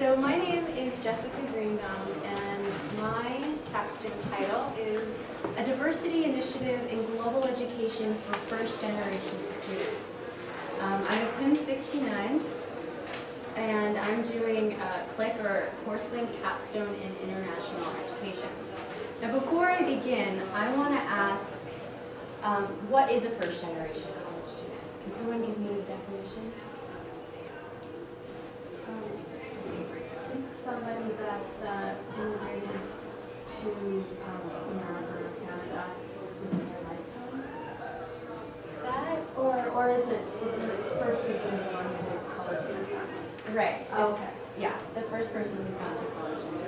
So my name is Jessica Greenbaum, and my capstone title is a diversity initiative in global education for first-generation students. I'm a PIM 69, and I'm doing a CLIC or Course Link Capstone in International Education. Now, before I begin, I want to ask, what is a first-generation college student? Can someone give me a definition? Somebody that immigrated to America or Canada within their lifetime. That? Or is it the first person who's gone to college in their family? Right. Oh, okay. Yeah, the first person who's gone to college and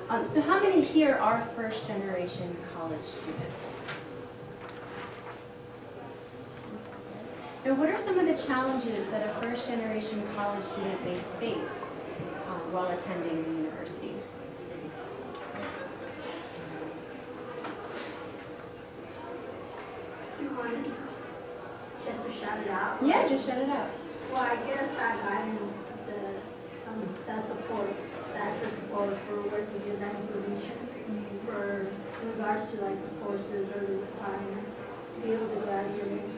everything. So how many here are first generation college students? And what are some of the challenges that a first generation college student may face while attending the universities? Just to shout it out? Yeah, just shout it out. Well, I guess that guidance, that support, the extra support for where to get that information for in regards to like the courses or the requirements, to be able to graduate.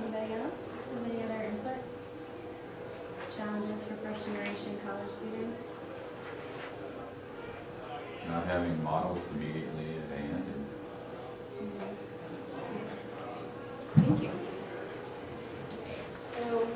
Anybody else? Any other input? Challenges for first generation college students? Not having models immediately at hand. Thank you. So,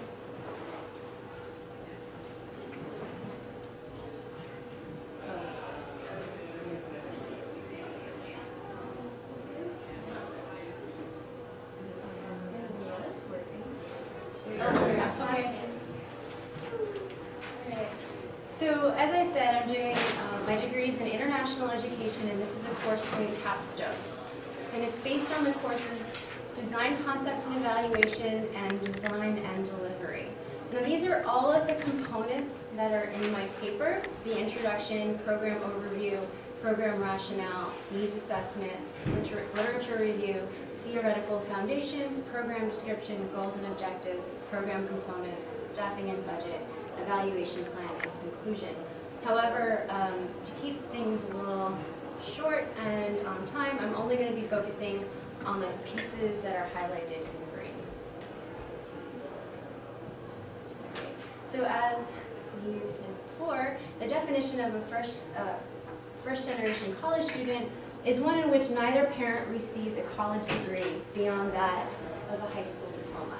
So, as I said, I'm doing my degrees in international education, and this is a course named Capstone. And it's based on the courses Design, Concepts and Evaluation, and Design and Delivery. Now, these are all of the components that are in my paper: the introduction, program overview, program rationale, needs assessment, literature review, theoretical foundations, program description, goals and objectives, program components, staffing and budget, evaluation plan, and conclusion. However, to keep things a little short and on time, I'm only going to be focusing on the pieces that are highlighted in green. So as you said before, the definition of a first generation college student is one in which neither parent received a college degree beyond that of a high school diploma.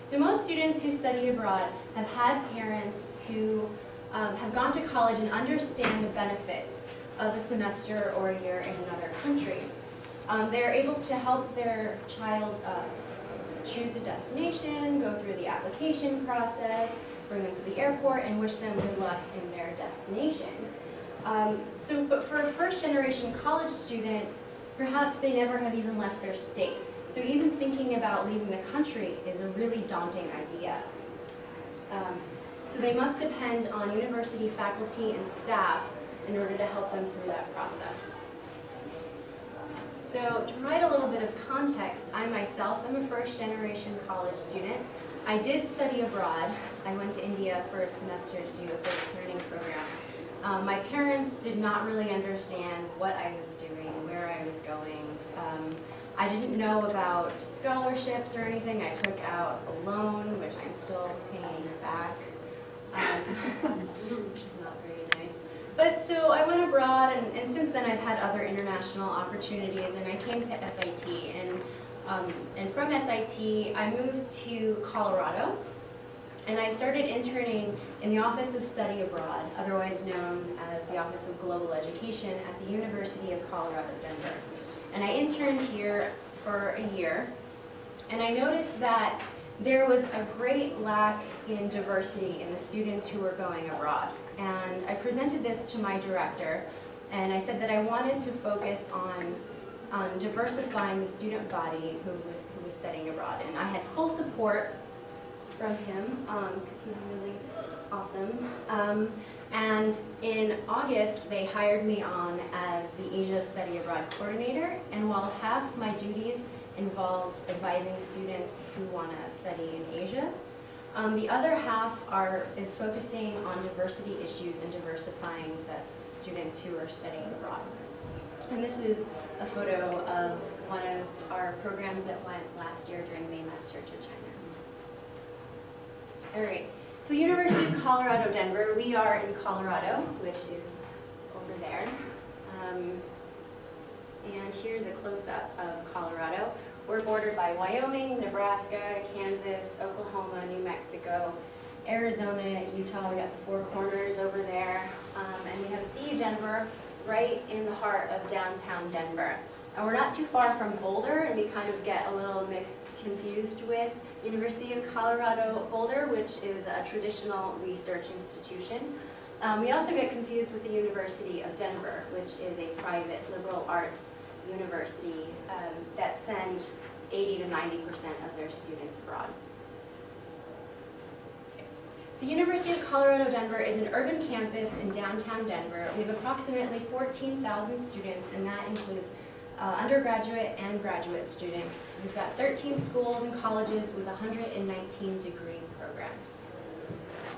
So most students who study abroad have had parents who have gone to college and understand the benefits of a semester or a year in another country. They're able to help their child choose a destination, go through the application process, bring them to the airport, and wish them good luck in their destination. But for a first generation college student, perhaps they never have even left their state. So even thinking about leaving the country is a really daunting idea. So they must depend on university faculty and staff in order to help them through that process. So to provide a little bit of context, I myself am a first generation college student. I did study abroad. I went to India for a semester to do a service learning program. My parents did not really understand what I was doing, where I was going. I didn't know about scholarships or anything. I took out a loan, which I'm still paying back, which is not very nice. But so I went abroad, and since then I've had other international opportunities, and I came to S.I.T. And from S.I.T. I moved to Colorado, and I started interning in the Office of Study Abroad, otherwise known as the Office of Global Education at the University of Colorado, Denver. And I interned here for a year, and I noticed that there was a great lack in diversity in the students who were going abroad. And I presented this to my director, and I said that I wanted to focus on diversifying the student body who was studying abroad. And I had full support from him, because he's really awesome. And in August, they hired me on as the Asia Study Abroad Coordinator, and while half my duties involve advising students who want to study in Asia. The other half is focusing on diversity issues and diversifying the students who are studying abroad. And this is a photo of one of our programs that went last year during May Master to China. All right, so University of Colorado, Denver. We are in Colorado, which is over there. And here's a close-up of Colorado. We're bordered by Wyoming, Nebraska, Kansas, Oklahoma, New Mexico, Arizona, Utah. We got the Four Corners over there. And we have CU Denver right in the heart of downtown Denver. And we're not too far from Boulder, and we kind of get a little confused with University of Colorado Boulder, which is a traditional research institution. We also get confused with the University of Denver, which is a private liberal arts university that send 80 to 90% of their students abroad. Okay. So University of Colorado Denver is an urban campus in downtown Denver. We have approximately 14,000 students, and that includes undergraduate and graduate students. We've got 13 schools and colleges with 119 degree programs.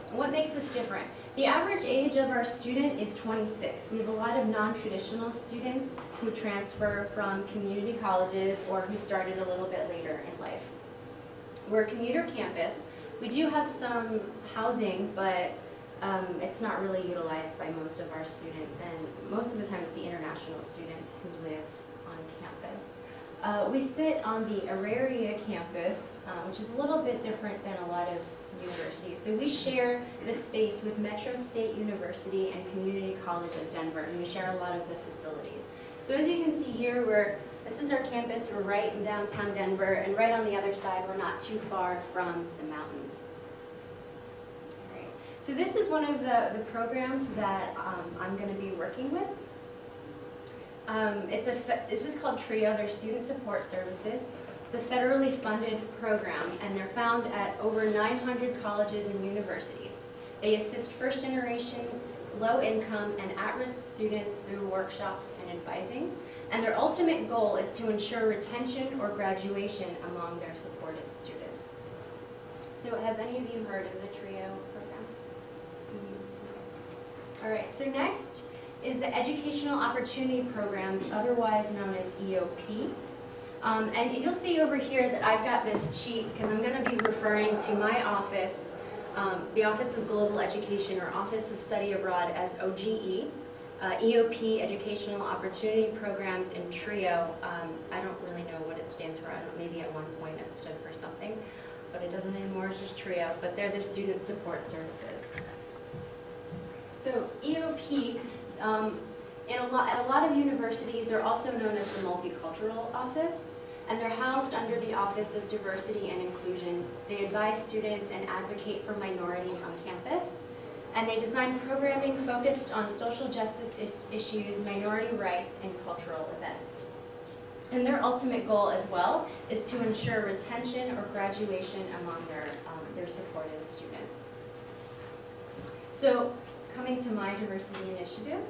And what makes us different? The average age of our student is 26. We have a lot of non-traditional students who transfer from community colleges or who started a little bit later in life. We're a commuter campus. We do have some housing, but it's not really utilized by most of our students, and most of the time it's the international students who live on campus. We sit on the Auraria campus, which is a little bit different than a lot of universities. So we share this space with Metro State University and Community College of Denver, and we share a lot of the facilities. So as you can see here, this is our campus. We're right in downtown Denver, and right on the other side, we're not too far from the mountains. All right. So this is one of the programs that I'm going to be working with. This is called TRIO, they're Student Support Services. It's a federally funded program, and they're found at over 900 colleges and universities. They assist first-generation, low-income, and at-risk students through workshops and advising. And their ultimate goal is to ensure retention or graduation among their supported students. So have any of you heard of the TRIO program? All right, so next is the Educational Opportunity Programs, otherwise known as EOP. And you'll see over here that I've got this sheet because I'm going to be referring to my office, the Office of Global Education, or Office of Study Abroad, as OGE. EOP, Educational Opportunity Programs, and TRIO. I don't really know what it stands for. I don't know, maybe at one point it stood for something, but it doesn't anymore. It's just TRIO, but they're the Student Support Services. So EOP, at a lot of universities, they're also known as the Multicultural Office, and they're housed under the Office of Diversity and Inclusion. They advise students and advocate for minorities on campus, and they design programming focused on social justice issues, minority rights, and cultural events. And their ultimate goal as well is to ensure retention or graduation among their supported students. So coming to my diversity initiative,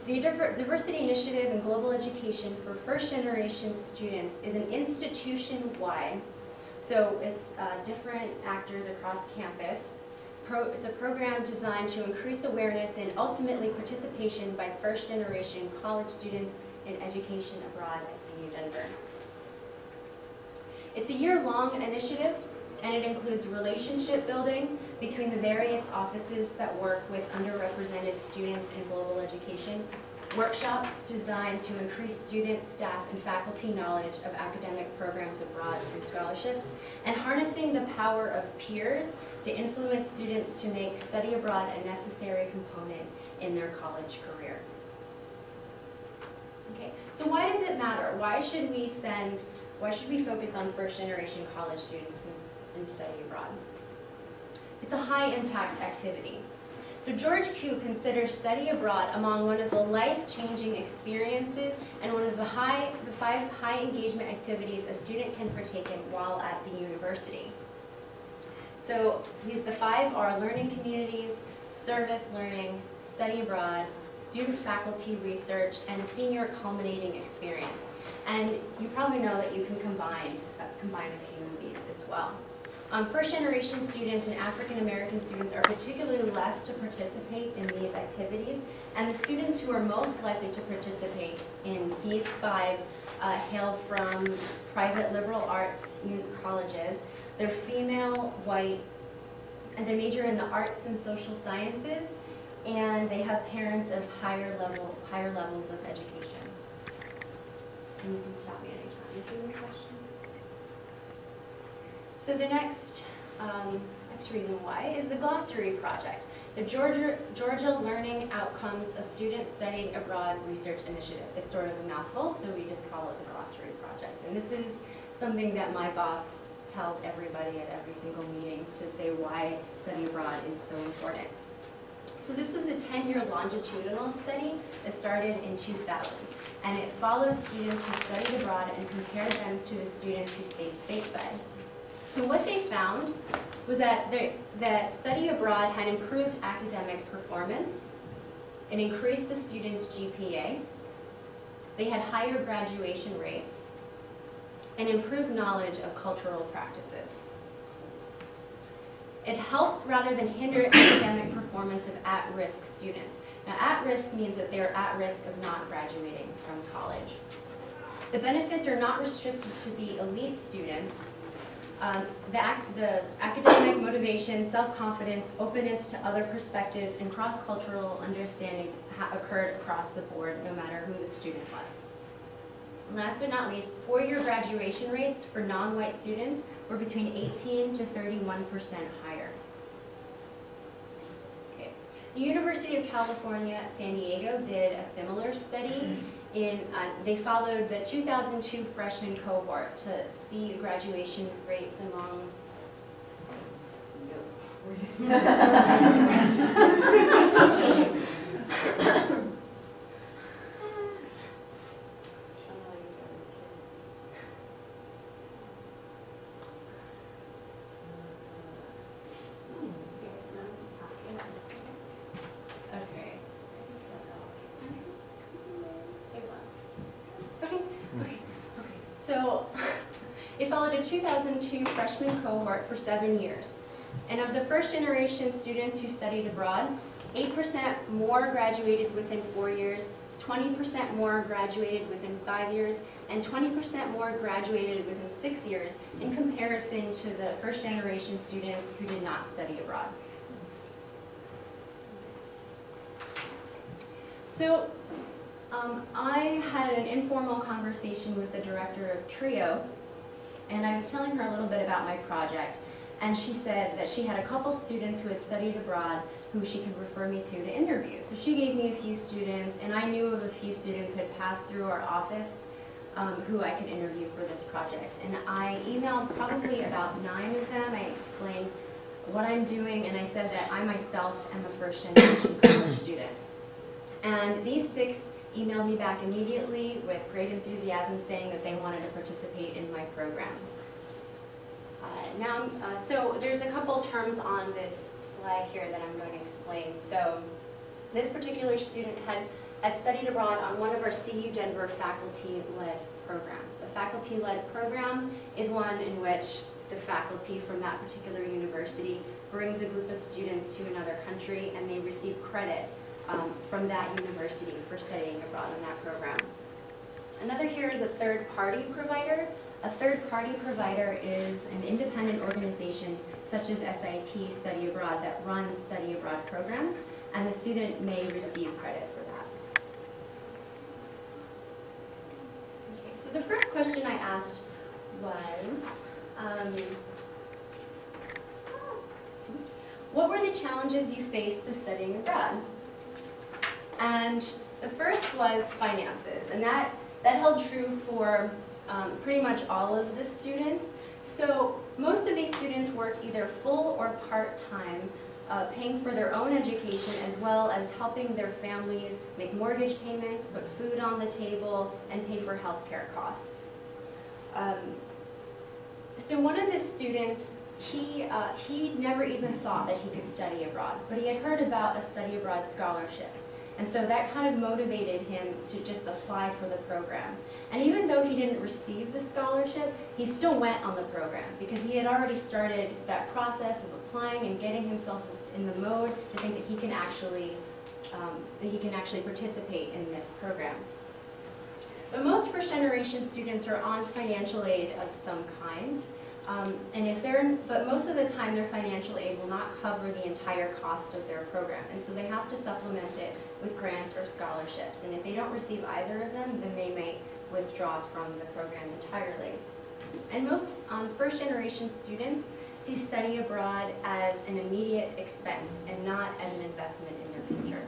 the Diversity Initiative in Global Education for First-Generation Students is an institution-wide, so it's different actors across campus. It's a program designed to increase awareness and ultimately participation by first-generation college students in education abroad at CU Denver. It's a year-long initiative, and it includes relationship building between the various offices that work with underrepresented students in global education, workshops designed to increase student, staff, and faculty knowledge of academic programs abroad and scholarships, and harnessing the power of peers to influence students to make study abroad a necessary component in their college career. Okay, so why does it matter? Why should we focus on first-generation college students in study abroad? It's a high-impact activity. So George Koo considers study abroad among one of the life-changing experiences and one of the 5 high-engagement activities a student can partake in while at the university. So the 5 are learning communities, service learning, study abroad, student-faculty research, and a senior culminating experience. And you probably know that you can combine a few of these as well. First-generation students and African-American students are particularly less to participate in these activities, and the students who are most likely to participate in these 5 hail from private liberal arts colleges. They're female, white, and they major in the arts and social sciences, and they have parents of higher levels of education. And you can stop me anytime if you have any questions. So the next reason why is the Glossary Project, the Georgia Learning Outcomes of Students Studying Abroad Research Initiative. It's sort of a mouthful, so we just call it the Glossary Project. And this is something that my boss tells everybody at every single meeting to say why study abroad is so important. So this was a 10-year longitudinal study that started in 2000, and it followed students who studied abroad and compared them to the students who stayed stateside. And what they found was that study abroad had improved academic performance, it increased the students' GPA, they had higher graduation rates, and improved knowledge of cultural practices. It helped rather than hinder academic performance of at-risk students. Now, at-risk means that they're at risk of not graduating from college. The benefits are not restricted to the elite students. The academic motivation, self-confidence, openness to other perspectives, and cross-cultural understandings occurred across the board, no matter who the student was. And last but not least, 4-year graduation rates for non-white students were between 18 to 31% higher. Okay. The University of California, San Diego did a similar study. They followed the 2002 freshman cohort to see the graduation rates among So it followed a 2002 freshman cohort for 7 years. And of the first generation students who studied abroad, 8% more graduated within 4 years, 20% more graduated within 5 years, and 20% more graduated within 6 years in comparison to the first generation students who did not study abroad. So I had an informal conversation with the director of TRIO, and I was telling her a little bit about my project, and she said that she had a couple students who had studied abroad who she could refer me to interview. So she gave me a few students, and I knew of a few students who had passed through our office who I could interview for this project. And I emailed probably about 9 of them. I explained what I'm doing, and I said that I myself am a first-generation college student. And these 6 emailed me back immediately with great enthusiasm saying that they wanted to participate in my program. So there's a couple terms on this slide here that I'm going to explain. So this particular student had studied abroad on one of our CU Denver faculty-led programs. A faculty-led program is one in which the faculty from that particular university brings a group of students to another country and they receive credit from that university for studying abroad in that program. Another here is a third-party provider. A third-party provider is an independent organization such as S.I.T. Study Abroad that runs study abroad programs, and the student may receive credit for that. Okay, so the first question I asked was, what were the challenges you faced to studying abroad? And the first was finances, and that held true for pretty much all of the students. So most of these students worked either full or part-time, paying for their own education as well as helping their families make mortgage payments, put food on the table, and pay for healthcare costs. So one of the students, he never even thought that he could study abroad, but he had heard about a study abroad scholarship. And so that kind of motivated him to just apply for the program. And even though he didn't receive the scholarship, he still went on the program because he had already started that process of applying and getting himself in the mode to think that he can actually participate in this program. But most first-generation students are on financial aid of some kind. But most of the time their financial aid will not cover the entire cost of their program. And so they have to supplement it with grants or scholarships. And if they don't receive either of them, then they may withdraw from the program entirely. And most first-generation students see study abroad as an immediate expense and not as an investment in their future.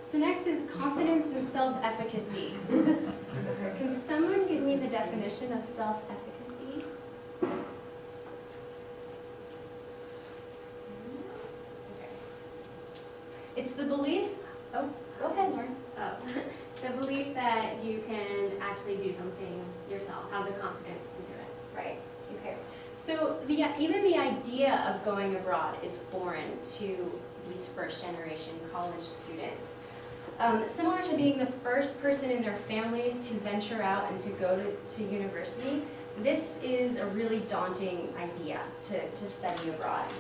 So next is confidence and self-efficacy. Can someone give me the definition of self-efficacy? Okay. It's the belief, oh, go ahead, Lauren. The belief that you can actually do something yourself, have the confidence to do it. Right, okay. So even the idea of going abroad is foreign to these first-generation college students. Similar to being the first person in their families to venture out and to go to university, this is a really daunting idea to study abroad.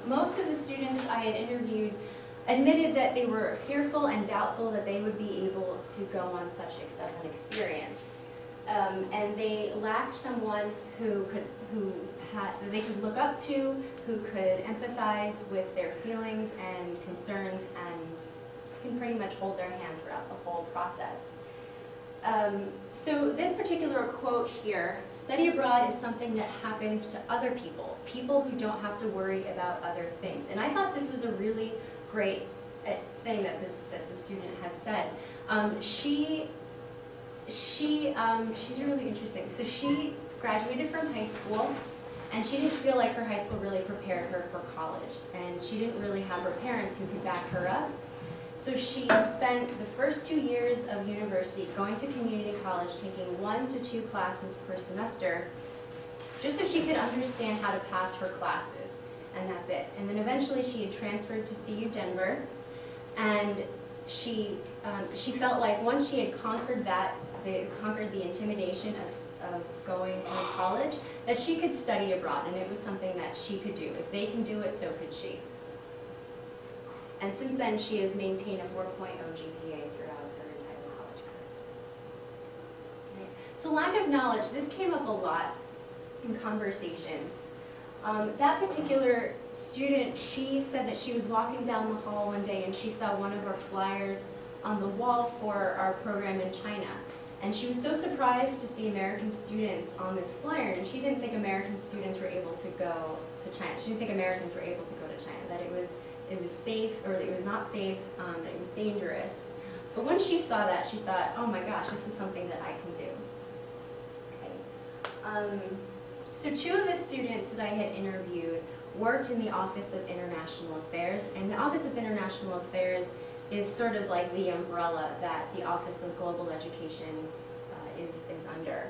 Most of the students I had interviewed admitted that they were fearful and doubtful that they would be able to go on such an experience. And they lacked someone who they could look up to, who could empathize with their feelings and concerns and can pretty much hold their hand throughout the whole process. So this particular quote here, study abroad is something that happens to other people, people who don't have to worry about other things. And I thought this was a really great thing that the student had said. She's really interesting. So she graduated from high school, and she didn't feel like her high school really prepared her for college, and she didn't really have her parents who could back her up. So she spent the first 2 years of university going to community college, taking 1 to 2 classes per semester, just so she could understand how to pass her classes, and that's it. And then eventually she had transferred to CU Denver, and she felt like once she had conquered the intimidation of going to college, that she could study abroad, and it was something that she could do. If they can do it, so could she. And since then, she has maintained a 4.0 GPA throughout her entire college career. Right. So lack of knowledge, this came up a lot in conversations. That particular student, she said that she was walking down the hall one day and she saw one of our flyers on the wall for our program in China. And she was so surprised to see American students on this flyer, and she didn't think American students were able to go to China. She didn't think Americans were able to go to China, that it was safe, or it was not safe, that it was dangerous. But when she saw that, she thought, oh my gosh, this is something that I can do. Okay. So 2 of the students that I had interviewed worked in the Office of International Affairs, and the Office of International Affairs is sort of like the umbrella that the Office of Global Education is under.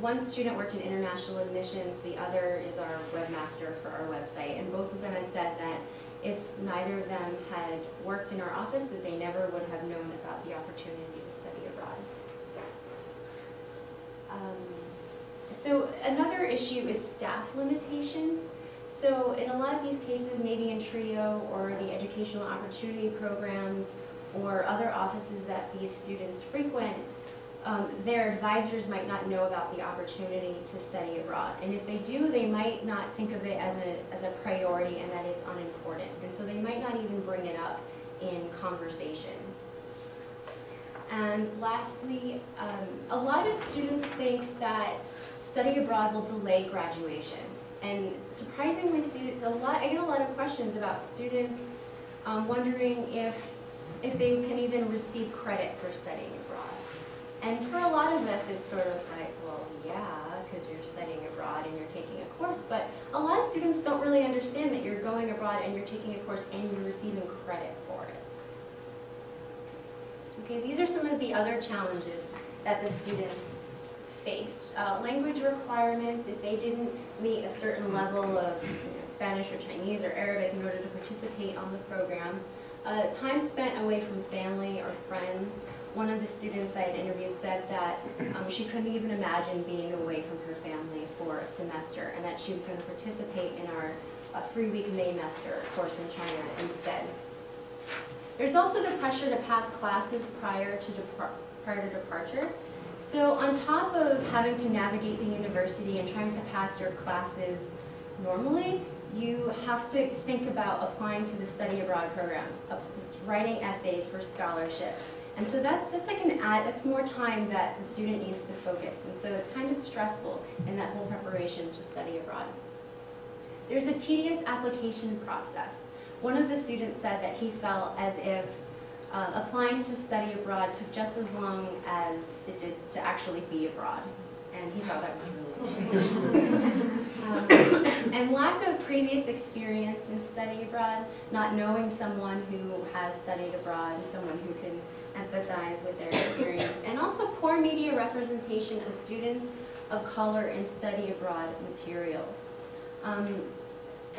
One student worked in international admissions, the other is our webmaster for our website, and both of them had said that if neither of them had worked in our office, that they never would have known about the opportunity to study abroad. So another issue is staff limitations. So in a lot of these cases, maybe in TRIO or the educational opportunity programs or other offices that these students frequent, their advisors might not know about the opportunity to study abroad. And if they do, they might not think of it as a priority and that it's unimportant. And so they might not even bring it up in conversation. And lastly, a lot of students think that study abroad will delay graduation. And surprisingly, I get a lot of questions about students wondering if they can even receive credit for studying abroad. And for a lot of us, it's sort of like, well, yeah, because you're studying abroad and you're taking a course, but a lot of students don't really understand that you're going abroad and you're taking a course and you're receiving credit for it. Okay, these are some of the other challenges that the students faced. Language requirements, if they didn't meet a certain level of Spanish or Chinese or Arabic in order to participate on the program. Time spent away from family or friends. One of the students I had interviewed said that she couldn't even imagine being away from her family for a semester, and that she was going to participate in our 3-week Maymester course in China instead. There's also the pressure to pass classes prior to departure. So on top of having to navigate the university and trying to pass your classes normally, you have to think about applying to the study abroad program, writing essays for scholarships. And so that's more time that the student needs to focus. And so it's kind of stressful in that whole preparation to study abroad. There's a tedious application process. One of the students said that he felt as if applying to study abroad took just as long as it did to actually be abroad. And he thought that was really and lack of previous experience in study abroad, not knowing someone who has studied abroad, someone who can empathize with their experience, and also poor media representation of students of color in study abroad materials.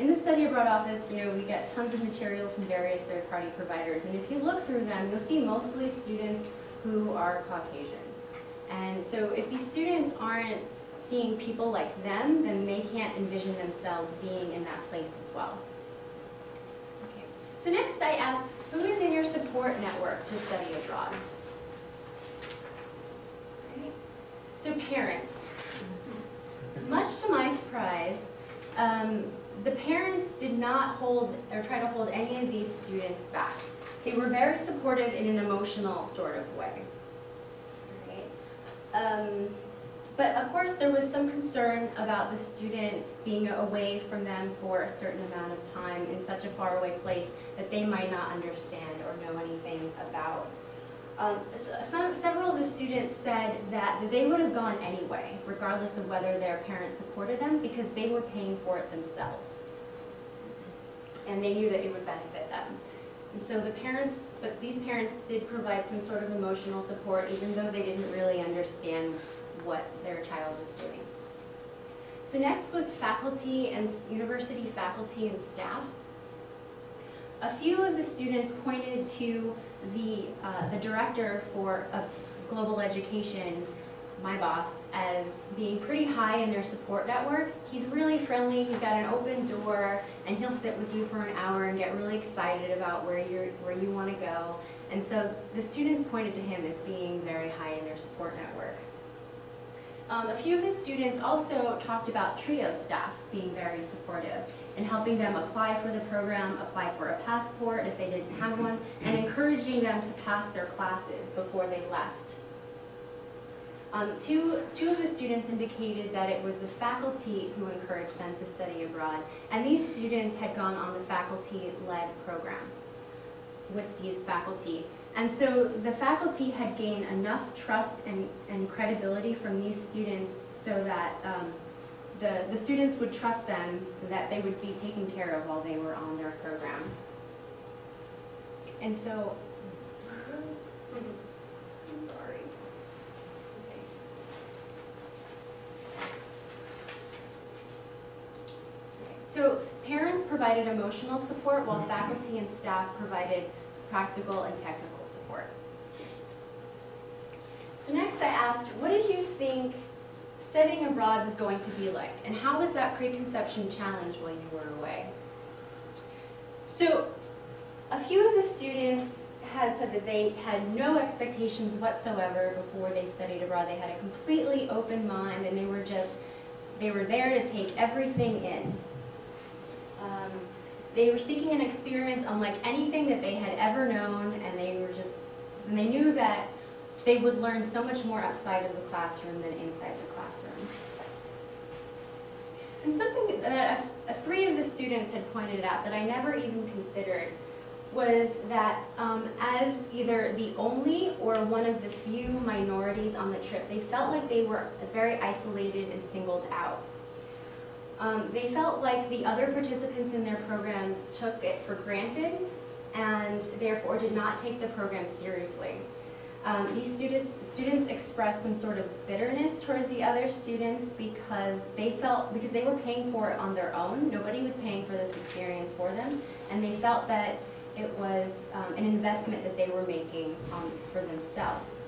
In the study abroad office, we get tons of materials from various third-party providers, and if you look through them, you'll see mostly students who are Caucasian. And so if these students aren't seeing people like them, then they can't envision themselves being in that place as well. Okay. So next I asked, who is in your support network to study abroad? Right. So parents. Much to my surprise, the parents did not hold or try to hold any of these students back. They were very supportive in an emotional sort of way. Right. But of course there was some concern about the student being away from them for a certain amount of time in such a faraway place that they might not understand or know anything about. Several of the students said that they would have gone anyway, regardless of whether their parents supported them, because they were paying for it themselves. And they knew that it would benefit them. And so these parents did provide some sort of emotional support, even though they didn't really understand what their child was doing. So next was faculty and university faculty and staff. A few of the students pointed to the director for global education, my boss, as being pretty high in their support network. He's really friendly, he's got an open door, and he'll sit with you for an hour and get really excited about where you want to go. And so the students pointed to him as being very high in their support network. A few of the students also talked about TRIO staff being very supportive and helping them apply for the program, apply for a passport if they didn't have one, and encouraging them to pass their classes before they left. Two of the students indicated that it was the faculty who encouraged them to study abroad, and these students had gone on the faculty-led program with these faculty. And so the faculty had gained enough trust and credibility from these students so that the students would trust them that they would be taken care of while they were on their program. And so, I'm sorry. Okay. So parents provided emotional support while faculty and staff provided practical and technical support. So next I asked, what did you think studying abroad was going to be like? And how was that preconception challenged while you were away? So a few of the students had said that they had no expectations whatsoever before they studied abroad. They had a completely open mind, and they were there to take everything in. They were seeking an experience unlike anything that they had ever known, and they knew that they would learn so much more outside of the classroom than inside the classroom. And something that three of the students had pointed out that I never even considered was that as either the only or one of the few minorities on the trip, they felt like they were very isolated and singled out. They felt like the other participants in their program took it for granted and therefore did not take the program seriously. These students expressed some sort of bitterness towards the other students because because they were paying for it on their own. Nobody was paying for this experience for them, and they felt that it was an investment that they were making for themselves.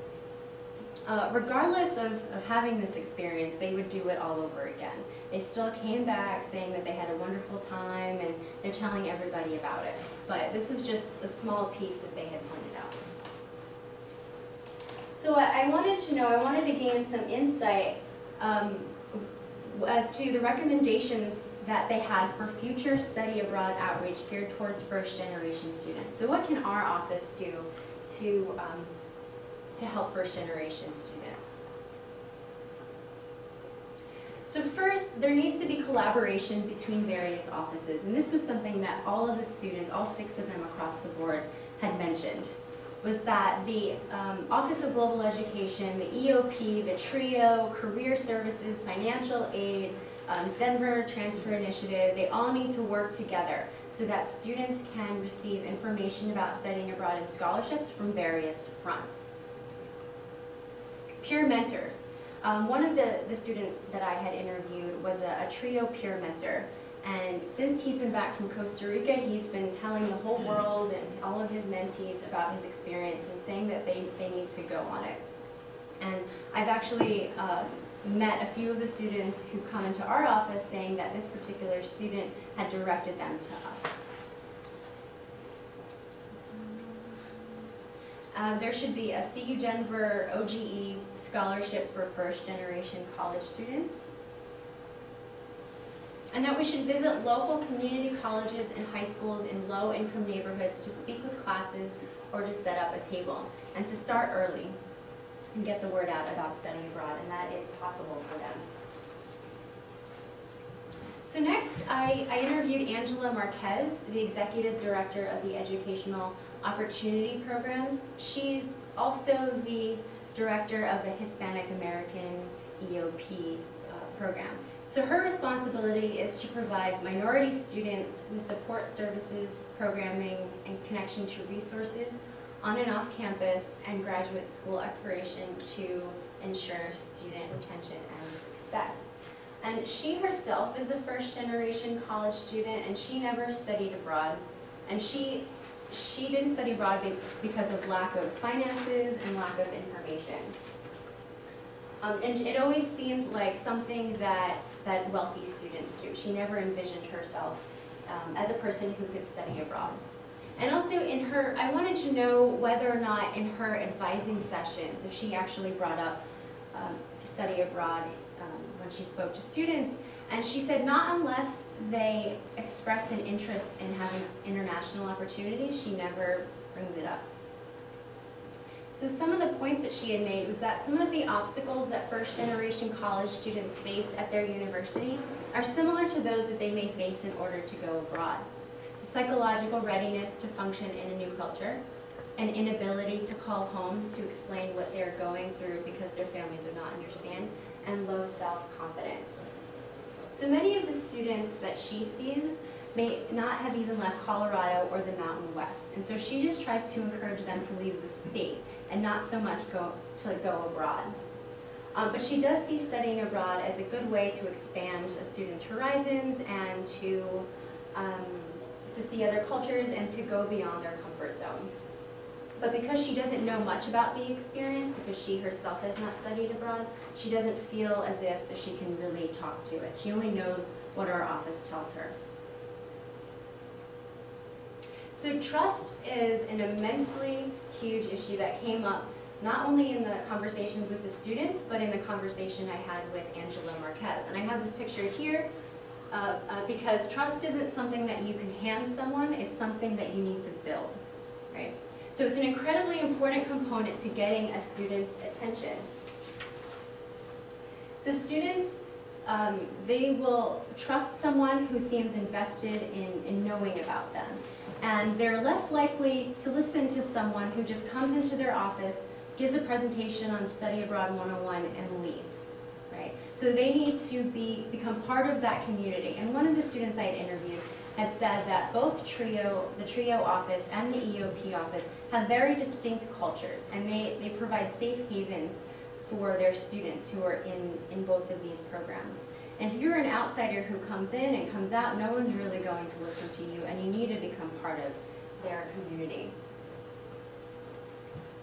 Regardless of having this experience, they would do it all over again. They still came back saying that they had a wonderful time, and they're telling everybody about it. But this was just a small piece that they had pointed out. So I wanted to gain some insight as to the recommendations that they had for future study abroad outreach geared towards first-generation students. So what can our office do to help first-generation students? So first, there needs to be collaboration between various offices, and this was something that all of the students, all 6 of them across the board, had mentioned, was that the Office of Global Education, the EOP, the TRIO, Career Services, Financial Aid, Denver Transfer Initiative, they all need to work together so that students can receive information about studying abroad and scholarships from various fronts. Peer mentors. One of the students that I had interviewed was a TRIO peer mentor, and since he's been back from Costa Rica, he's been telling the whole world and all of his mentees about his experience and saying that they need to go on it. And I've actually met a few of the students who come into our office saying that this particular student had directed them to us. There should be a CU Denver OGE scholarship for first-generation college students. And that we should visit local community colleges and high schools in low-income neighborhoods to speak with classes or to set up a table, and to start early and get the word out about studying abroad, and that it's possible for them. So next, I interviewed Angela Marquez, the Executive Director of the Educational Opportunity Program. She's also the Director of the Hispanic American EOP program. So her responsibility is to provide minority students with support services, programming, and connection to resources on and off campus and graduate school exploration to ensure student retention and success. And she herself is a first-generation college student, and she never studied abroad. And she didn't study abroad because of lack of finances and lack of information. And it always seemed like something that wealthy students do. She never envisioned herself as a person who could study abroad. And also I wanted to know whether or not in her advising sessions, if she actually brought up to study abroad when she spoke to students. And she said not unless they express an interest in having international opportunities, she never brings it up. So some of the points that she had made was that some of the obstacles that first-generation college students face at their university are similar to those that they may face in order to go abroad. So psychological readiness to function in a new culture, an inability to call home to explain what they're going through because their families would not understand, and low self-confidence. So many of the students that she sees may not have even left Colorado or the Mountain West. And so she just tries to encourage them to leave the state and not so much go abroad. But she does see studying abroad as a good way to expand a student's horizons and to see other cultures and to go beyond their comfort zone. But because she doesn't know much about the experience, because she herself has not studied abroad, she doesn't feel as if she can really talk to it. She only knows what our office tells her. So trust is an immensely huge issue that came up not only in the conversations with the students, but in the conversation I had with Angela Marquez. And I have this picture here because trust isn't something that you can hand someone, it's something that you need to build, right? So it's an incredibly important component to getting a student's attention. So students, they will trust someone who seems invested in knowing about them. And they're less likely to listen to someone who just comes into their office, gives a presentation on Study Abroad 101 and leaves, right? So they need to become part of that community. And one of the students I had interviewed had said that both the TRIO office and the EOP office have very distinct cultures, and they provide safe havens for their students who are in both of these programs. And if you're an outsider who comes in and comes out, no one's really going to listen to you, and you need to become part of their community.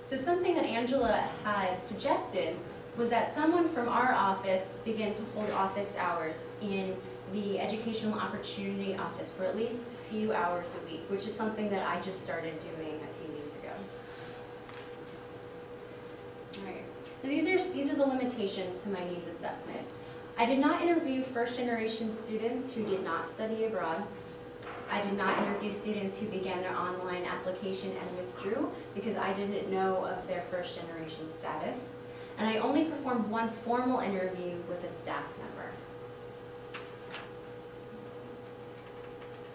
So something that Angela had suggested was that someone from our office begin to hold office hours in the Educational Opportunity Office for at least a few hours a week, which is something that I just started doing a few weeks ago. All right. So these are the limitations to my needs assessment. I did not interview first-generation students who did not study abroad. I did not interview students who began their online application and withdrew because I didn't know of their first-generation status. And I only performed one formal interview with a staff member.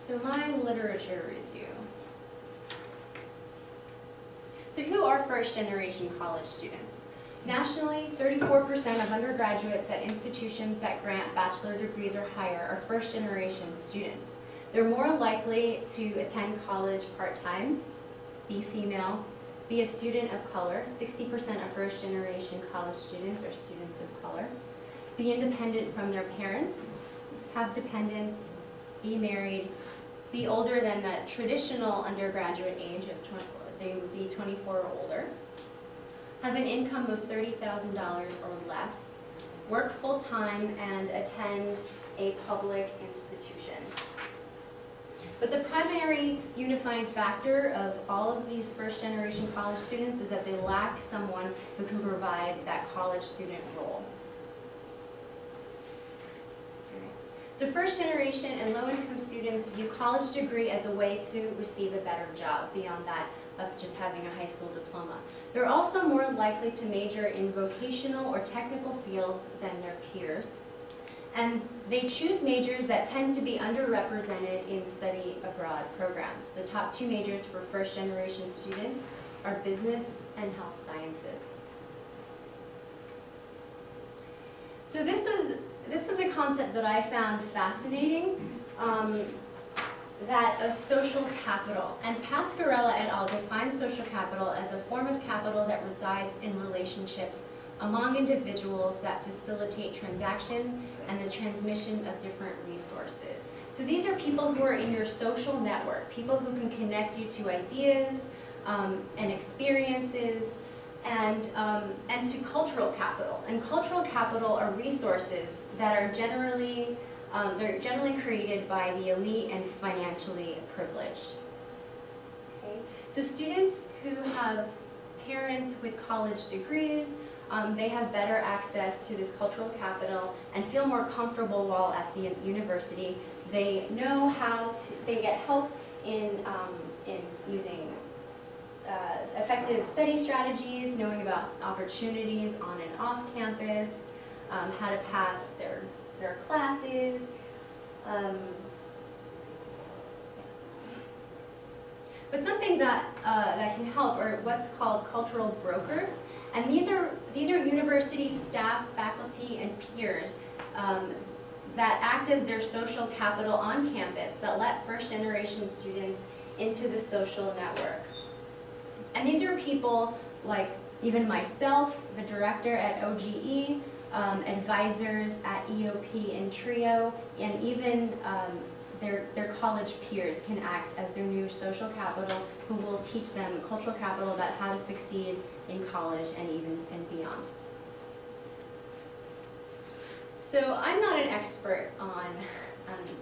So my literature review. So who are first-generation college students? Nationally, 34% of undergraduates at institutions that grant bachelor degrees or higher are first-generation students. They're more likely to attend college part-time, be female, be a student of color. 60% of first-generation college students are students of color. Be independent from their parents, have dependents, be married, be older than the traditional undergraduate age of 20, they would be 24 or older, have an income of $30,000 or less, work full-time, and attend a public institution. But the primary unifying factor of all of these first-generation college students is that they lack someone who can provide that college student role. So first-generation and low-income students view college degree as a way to receive a better job beyond that of just having a high school diploma. They're also more likely to major in vocational or technical fields than their peers. And they choose majors that tend to be underrepresented in study abroad programs. The top two majors for first-generation students are business and health sciences. So this was a concept that I found fascinating, that of social capital. And Pascarella et al. Define social capital as a form of capital that resides in relationships among individuals that facilitate transaction and the transmission of different resources. So these are people who are in your social network, people who can connect you to ideas and experiences, and to cultural capital. And cultural capital are resources that are generally created by the elite and financially privileged. Okay? So students who have parents with college degrees, they have better access to this cultural capital and feel more comfortable while at the university. They know they get help in using effective study strategies, knowing about opportunities on and off campus, how to pass their classes. But something that can help are what's called cultural brokers. And these are university staff, faculty, and peers that act as their social capital on campus that let first-generation students into the social network. And these are people like even myself, the director at OGE, advisors at EOP and TRIO, and even their college peers can act as their new social capital who will teach them cultural capital about how to succeed in college and beyond. So I'm not an expert on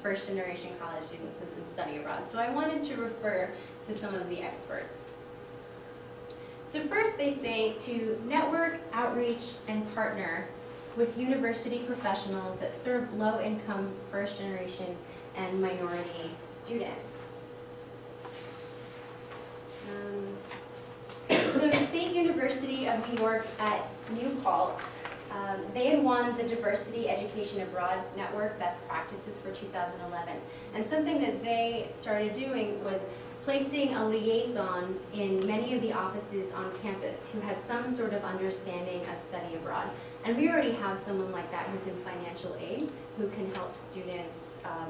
first-generation college students and study abroad, so I wanted to refer to some of the experts. So first they say to network, outreach, and partner with university professionals that serve low-income first-generation and minority students. So the State University of New York at New Paltz, they had won the Diversity Education Abroad Network Best Practices for 2011. And something that they started doing was placing a liaison in many of the offices on campus who had some sort of understanding of study abroad. And we already have someone like that who's in financial aid who can help students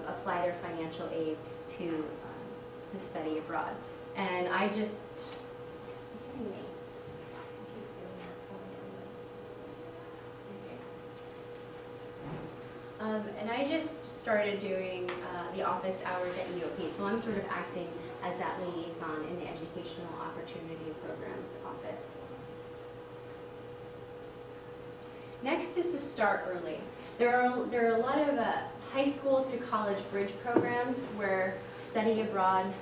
apply their financial aid to study abroad. And I just, and I just started doing the office hours at EOP, so I'm sort of acting as that liaison in the Educational Opportunity Programs office. Next is to start early. There are a lot of high school to college bridge programs where study abroad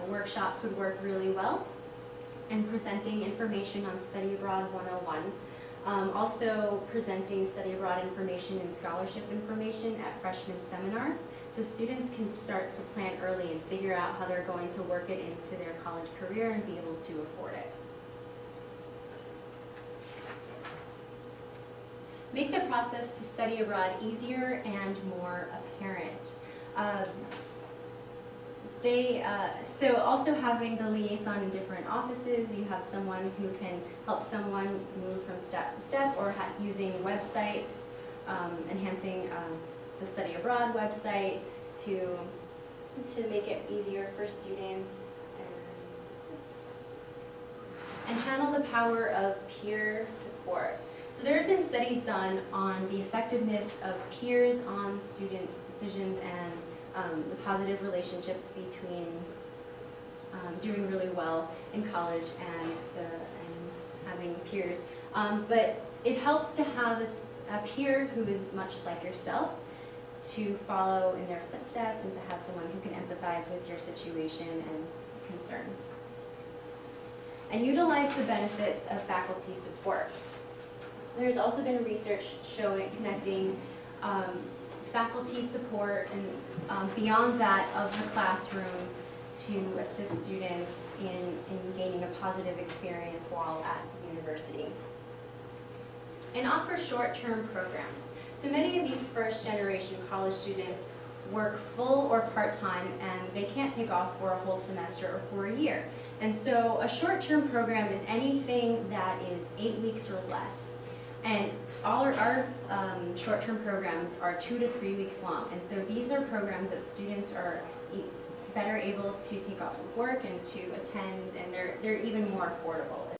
workshops would work really well, and presenting information on Study Abroad 101. Also presenting study abroad information and scholarship information at freshman seminars, so students can start to plan early and figure out how they're going to work it into their college career and be able to afford it. Make the process to study abroad easier and more apparent. So also having the liaison in different offices, you have someone who can help someone move from step to step, or using websites, enhancing the study abroad website to make it easier for students, and channel the power of peer support. So there have been studies done on the effectiveness of peers on students' decisions and the positive relationships between doing really well in college and having peers. But it helps to have a peer who is much like yourself, to follow in their footsteps and to have someone who can empathize with your situation and concerns. And utilize the benefits of faculty support. There's also been research connecting faculty support and beyond that of the classroom to assist students in gaining a positive experience while at university. And offer short-term programs. So many of these first-generation college students work full or part-time, and they can't take off for a whole semester or for a year. And so a short-term program is anything that is 8 weeks or less. And all our short-term programs are 2 to 3 weeks long. And so these are programs that students are better able to take off of work and to attend, and they're even more affordable.